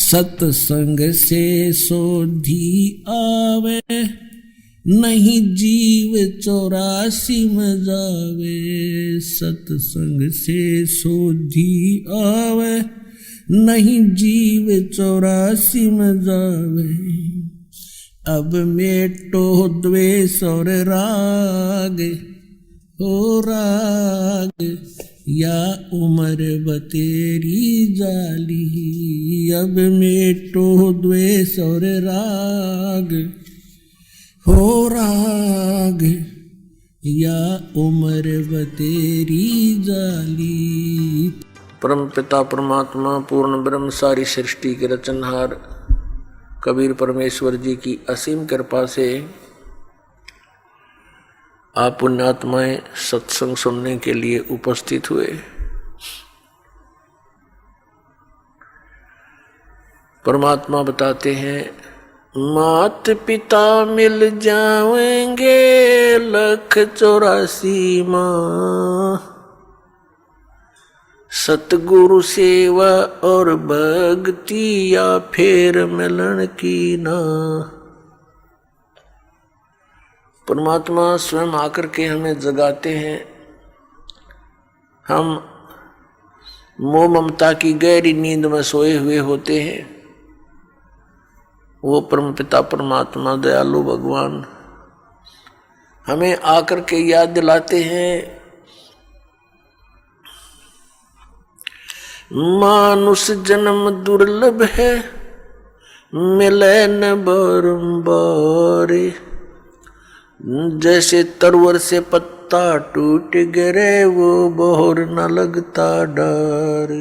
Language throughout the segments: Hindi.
सत्संग से सोधी आवे, नहीं जीव 84 में जावे। सत्संग से सोधी आवे, नहीं जीव 84 में जावे। अब मेटो द्वेष और राग, हो राग या उम्र बतेरी जाली। अब मेटो द्वेष और राग, हो राग या उम्र बतेरी जाली। परम पिता परमात्मा पूर्ण ब्रह्म सारी सृष्टि के रचनहार कबीर परमेश्वर जी की असीम कृपा से आप पुण्यात्माएं सत्संग सुनने के लिए उपस्थित हुए। परमात्मा बताते हैं, मात पिता मिल जाएंगे 184 माँ। सतगुरु सेवा और भक्ति या फेर मिलन की ना। परमात्मा स्वयं आकर के हमें जगाते हैं। हम मोह ममता की गहरी नींद में सोए हुए होते हैं। वो परमपिता परमात्मा दयालु भगवान हमें आकर के याद दिलाते हैं, मानुष जन्म दुर्लभ है, मिले न बारंबार। जैसे तरवर से पत्ता टूट गिरे, वो बोर न लगता डर।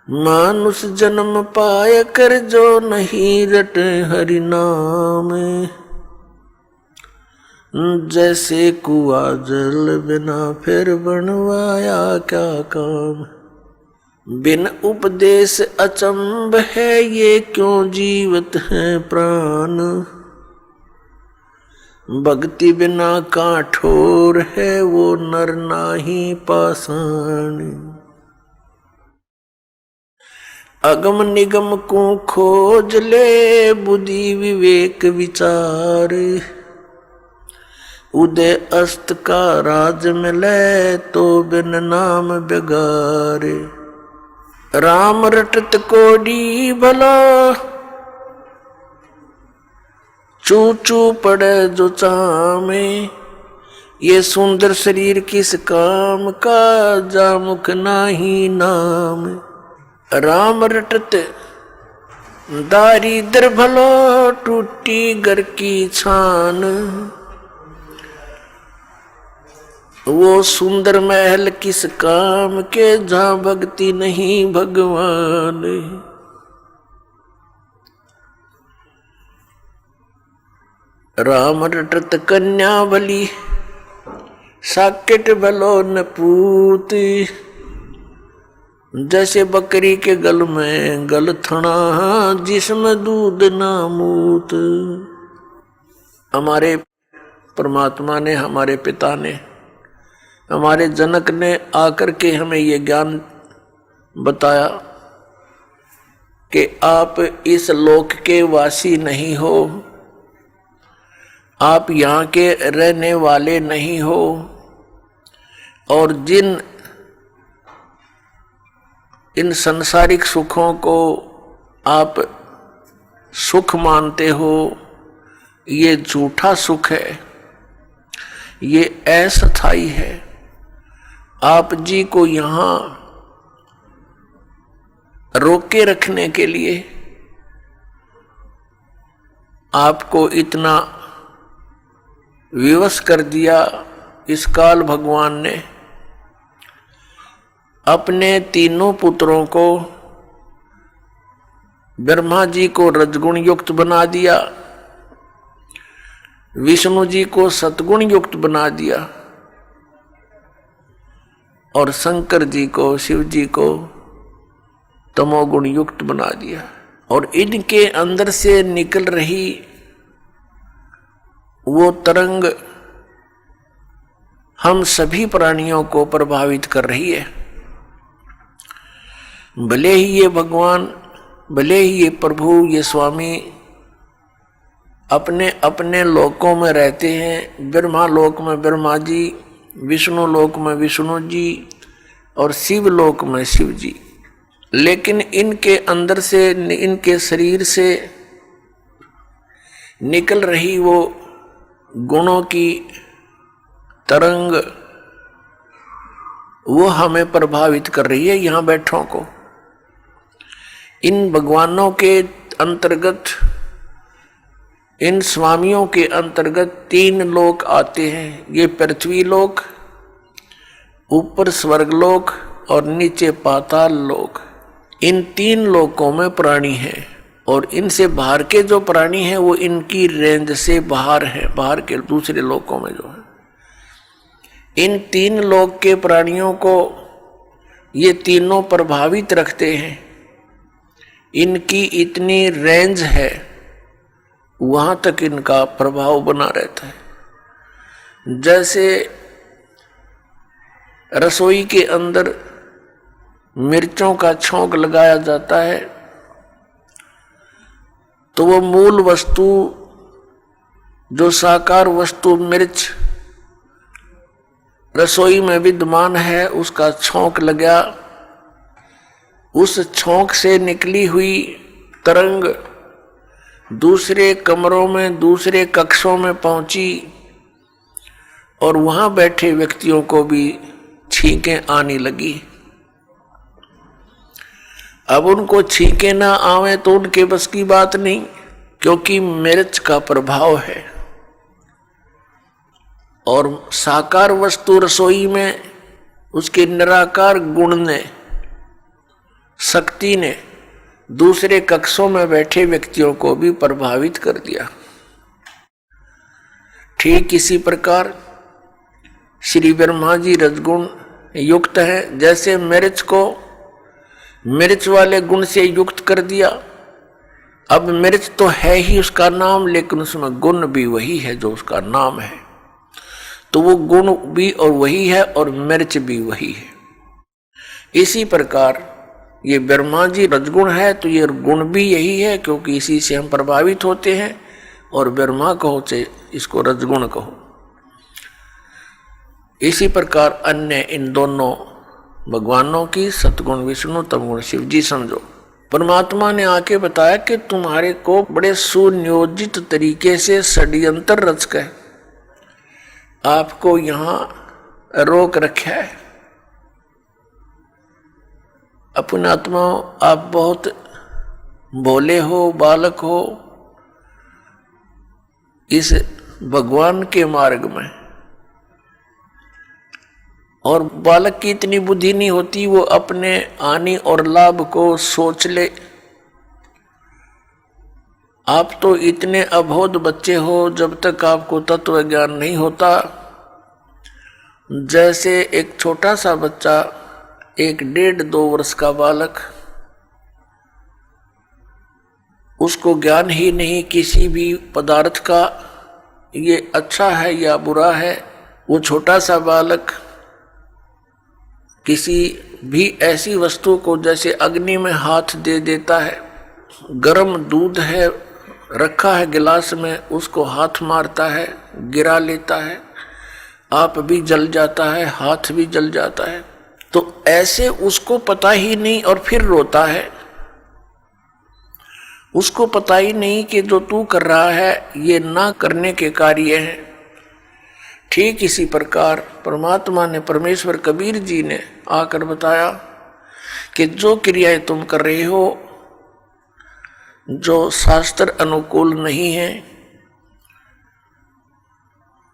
मानुष जन्म पाए कर जो नहीं रटे हरि नाम। जैसे कुआ जल बिना फिर बनवाया क्या काम। बिन उपदेश अचंभ है, ये क्यों जीवत है प्राण। भक्ति बिना काठोर है, वो नर नाही पाषाण। अगम निगम को खोज ले, बुद्धि विवेक विचार। उदय अस्त का राज मिले, तो बिन नाम बेगार। राम रटत कोडी भला, चू चू पड़े जो चामे। ये सुंदर शरीर किस काम का, जामुख नाही नाम। राम रटत दारिद्र भलो, टूटी घर की छान। वो सुंदर महल किस काम के, जहाँ भक्ति नहीं भगवान। राम रटत कन्या बली, साकेट भलो न पूत। जैसे बकरी के गल में गल थना, जिसमें दूध ना मूत। हमारे परमात्मा ने, हमारे पिता ने, हमारे जनक ने आकर के हमें ये ज्ञान बताया कि आप इस लोक के वासी नहीं हो, आप यहाँ के रहने वाले नहीं हो। और जिन इन सांसारिक सुखों को आप सुख मानते हो, ये झूठा सुख है, ये अस्थायी है। आप जी को यहाँ रोके रखने के लिए आपको इतना विवश कर दिया इस काल भगवान ने। अपने तीनों पुत्रों को, ब्रह्मा जी को रजगुण युक्त बना दिया, विष्णु जी को सतगुण युक्त बना दिया और शंकर जी को, शिव जी को तमोगुण युक्त बना दिया। और इनके अंदर से निकल रही वो तरंग हम सभी प्राणियों को प्रभावित कर रही है। भले ही ये भगवान, भले ही ये प्रभु, ये स्वामी अपने अपने लोकों में रहते हैं, ब्रह्मा लोक में ब्रह्मा जी, विष्णु लोक में विष्णु जी और शिव लोक में शिव जी, लेकिन इनके अंदर से, इनके शरीर से निकल रही वो गुणों की तरंग वो हमें प्रभावित कर रही है यहाँ बैठों को। इन भगवानों के अंतर्गत, इन स्वामियों के अंतर्गत 3 लोक आते हैं। ये पृथ्वी लोक, ऊपर स्वर्गलोक और नीचे पाताल लोक। इन 3 लोकों में प्राणी हैं और इनसे बाहर के जो प्राणी हैं वो इनकी रेंज से बाहर हैं, बाहर के दूसरे लोकों में जो है। इन 3 लोक के प्राणियों को ये तीनों प्रभावित रखते हैं। इनकी इतनी रेंज है, वहां तक इनका प्रभाव बना रहता है। जैसे रसोई के अंदर मिर्चों का छौंक लगाया जाता है तो वो मूल वस्तु, जो साकार वस्तु मिर्च रसोई में विद्यमान है, उसका छौंक लगा, उस छौंक से निकली हुई तरंग दूसरे कमरों में, दूसरे कक्षों में पहुंची और वहां बैठे व्यक्तियों को भी छींकें आने लगी। अब उनको छींकें ना आवे तो उनके बस की बात नहीं, क्योंकि मिर्च का प्रभाव है। और साकार वस्तु रसोई में उसके निराकार गुण ने, शक्ति ने दूसरे कक्षों में बैठे व्यक्तियों को भी प्रभावित कर दिया। ठीक इसी प्रकार श्री ब्रह्मा जी रजगुण युक्त है। जैसे मिर्च को मिर्च वाले गुण से युक्त कर दिया, अब मिर्च तो है ही उसका नाम, लेकिन उसमें गुण भी वही है जो उसका नाम है, तो वो गुण भी और वही है और मिर्च भी वही है। इसी प्रकार ये ब्रह्मा जी रजगुण है तो ये गुण भी यही है, क्योंकि इसी से हम प्रभावित होते हैं। और ब्रह्मा कहो चाहे इसको रजगुण कहो। इसी प्रकार अन्य इन दोनों भगवानों की, सतगुण विष्णु, तमगुण शिव जी समझो। परमात्मा ने आके बताया कि तुम्हारे को बड़े सुनियोजित तरीके से षड्यंत्र रचकर आपको यहां रोक रखा है। अपने आत्मा, आप बहुत भोले हो, बालक हो इस भगवान के मार्ग में, और बालक की इतनी बुद्धि नहीं होती वो अपने हानि और लाभ को सोच ले। आप तो इतने अबोध बच्चे हो जब तक आपको तत्व ज्ञान नहीं होता। जैसे एक छोटा सा बच्चा, एक 1.5-2 वर्ष का बालक, उसको ज्ञान ही नहीं किसी भी पदार्थ का, ये अच्छा है या बुरा है। वो छोटा सा बालक किसी भी ऐसी वस्तु को, जैसे अग्नि में हाथ दे देता है, गर्म दूध है रखा है गिलास में, उसको हाथ मारता है, गिरा लेता है, आप भी जल जाता है, हाथ भी जल जाता है। तो ऐसे उसको पता ही नहीं और फिर रोता है। उसको पता ही नहीं कि जो तू कर रहा है ये ना करने के कार्य हैं। ठीक इसी प्रकार परमात्मा ने, परमेश्वर कबीर जी ने आकर बताया कि जो क्रियाएं तुम कर रहे हो जो शास्त्र अनुकूल नहीं है,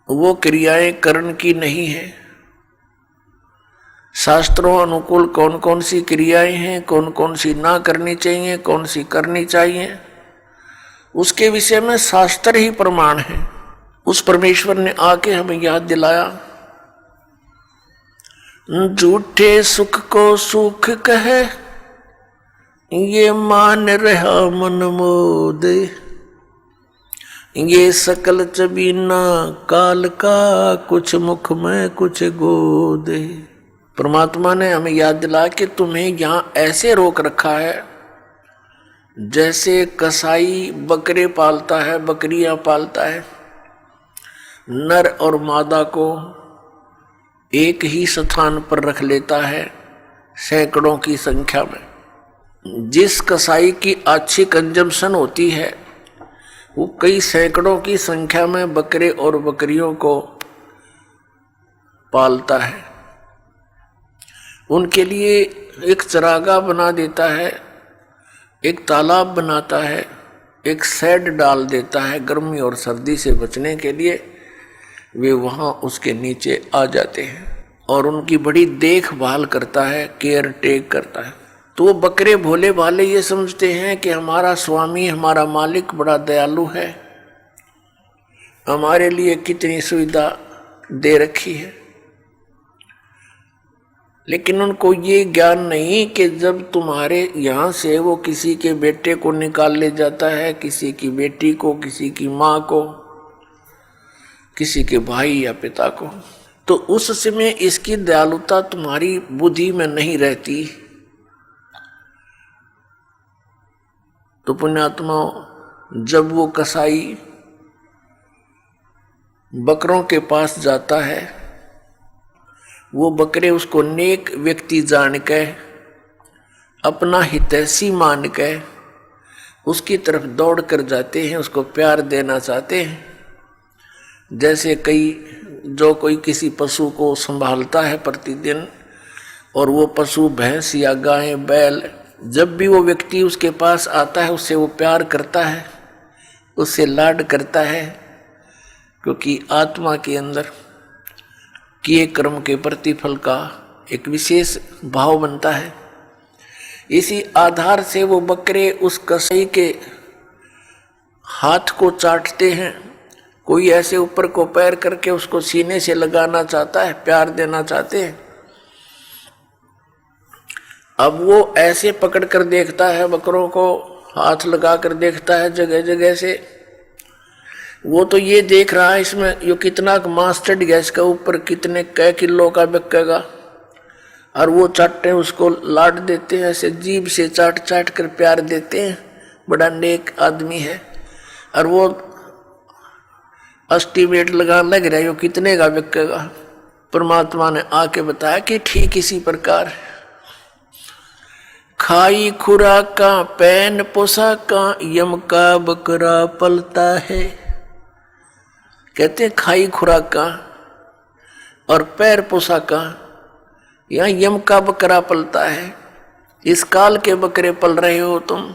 वो क्रियाएं कर्ण की नहीं है। शास्त्रों अनुकूल कौन कौन सी क्रियाएं हैं, कौन कौन सी ना करनी चाहिए, कौन सी करनी चाहिए, उसके विषय में शास्त्र ही प्रमाण है। उस परमेश्वर ने आके हमें याद दिलाया, झूठे सुख को सुख कहे, ये मान रहा मन मोद, ये सकल चबीना काल का, कुछ मुख में कुछ गोद। परमात्मा ने हमें याद दिला कि तुम्हें यहां ऐसे रोक रखा है जैसे कसाई बकरे पालता है, बकरियां पालता है, नर और मादा को एक ही स्थान पर रख लेता है सैकड़ों की संख्या में। जिस कसाई की अच्छी कंजम्पशन होती है वो कई सैकड़ों की संख्या में बकरे और बकरियों को पालता है, उनके लिए एक चरागाह बना देता है, एक तालाब बनाता है, एक शेड डाल देता है गर्मी और सर्दी से बचने के लिए। वे वहाँ उसके नीचे आ जाते हैं और उनकी बड़ी देखभाल करता है, केयर टेक करता है। तो वो बकरे भोले भाले ये समझते हैं कि हमारा स्वामी, हमारा मालिक बड़ा दयालु है, हमारे लिए कितनी सुविधा दे रखी है। लेकिन उनको ये ज्ञान नहीं कि जब तुम्हारे यहाँ से वो किसी के बेटे को निकाल ले जाता है, किसी की बेटी को, किसी की माँ को, किसी के भाई या पिता को, तो उस समय इसकी दयालुता तुम्हारी बुद्धि में नहीं रहती। तो पुण्यात्मा, जब वो कसाई बकरों के पास जाता है, वो बकरे उसको नेक व्यक्ति जान के, अपना हितैषी मान के उसकी तरफ दौड़ कर जाते हैं, उसको प्यार देना चाहते हैं। जैसे कोई किसी पशु को संभालता है प्रतिदिन, और वो पशु भैंस या गाय बैल, जब भी वो व्यक्ति उसके पास आता है उससे वो प्यार करता है, उससे लाड करता है, क्योंकि आत्मा के अंदर किए कर्म के प्रतिफल का एक विशेष भाव बनता है। इसी आधार से वो बकरे उस कसाई के हाथ को चाटते हैं। कोई ऐसे ऊपर को पैर करके उसको सीने से लगाना चाहता है, प्यार देना चाहते हैं। अब वो ऐसे पकड़ कर देखता है, बकरों को हाथ लगा कर देखता है जगह जगह से। वो तो ये देख रहा है इसमें यो कितना मांस चढ़ गया, इसका ऊपर कितने कै किलो का बिकेगा, और वो चाटते हैं, उसको लाड देते हैं, ऐसे जीभ से चाट चाट कर प्यार देते हैं। बड़ा नेक आदमी है, और वो एस्टीमेट लगाने लग रहा है यो कितने का बिकेगा। परमात्मा ने आके बताया कि ठीक इसी प्रकार खाई खुराका पैन पोशाका यम का बकरा पलता है। कहते हैं खाई खुराका और पैर पोशाका, यहाँ यम का बकरा पलता है। इस काल के बकरे पल रहे हो तुम,